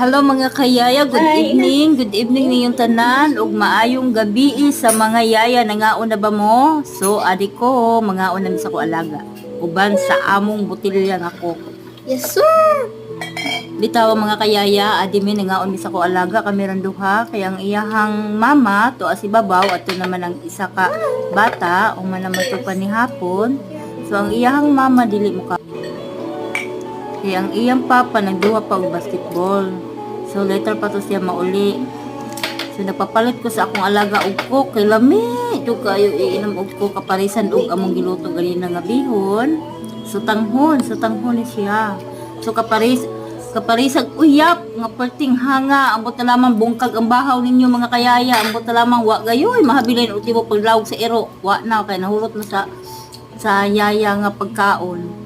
Hello mga kayaya, good evening ninyong tanan ug maayong gabi sa mga yaya. Nangaon na ba mo? So adik ko mangaon na sa ko alaga uban sa among botilya nga ako. Yes, sir. Bitaw mga kayaya, adi mi nangaon mi sa ko alaga kami ran duha kay ang iyahang mama to as ibabaw at to naman ang isa ka bata o man naman to pa ni hapon. So ang iyahang mama dili mo ka. Kaya ang iyang papa nagduha pa og basketball. So later pa to siya mauli. So napapalit ko sa akong alaga og coke kay lami. Do kayo iinom og coke kaparisan og among giluto ganina nga bihon. So tanghon ni siya. So kaparisag uyap nga perting hanga ambot na lamang bungkag ang bahaw ninyo mga kayaya, ambot na lamang wa gayoy mahabilin ultimo paglawog sa ero. Wa na kay nahurot na sa yaya nga pagkaon.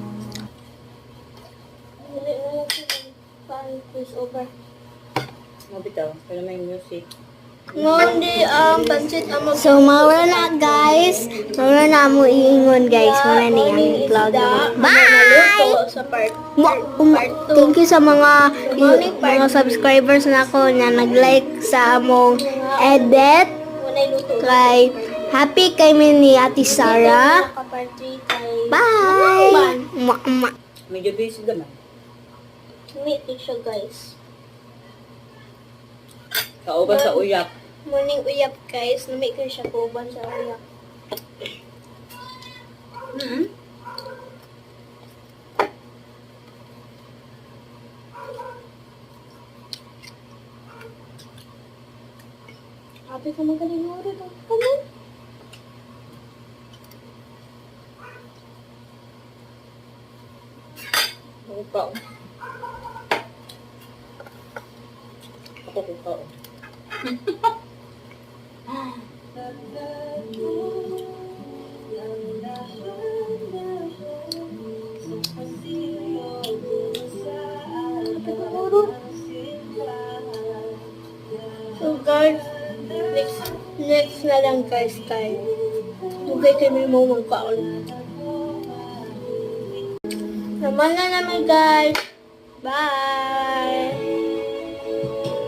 Over. Mabitaw, pero may music. Ngondi pansit amo. So mawala na guys. Mawala na mo iingon guys. Mawala na yung vlog. Bye. Sa part 2. Thank you sa mga subscribers na ako na nag-like sa among edit. Kay happy kay ni Ate Sarah. Bye. Medyo busy naman. Meet siya guys. Kauban sa uyap. Morning uyap guys. Namit ko siya kauban sa uyap. Happy ka magaling mo rin. Kanan? Ako pa. So guys, next na lang guys tayo. Lugay kami mo magkaon. Naman na naman guys. Bye!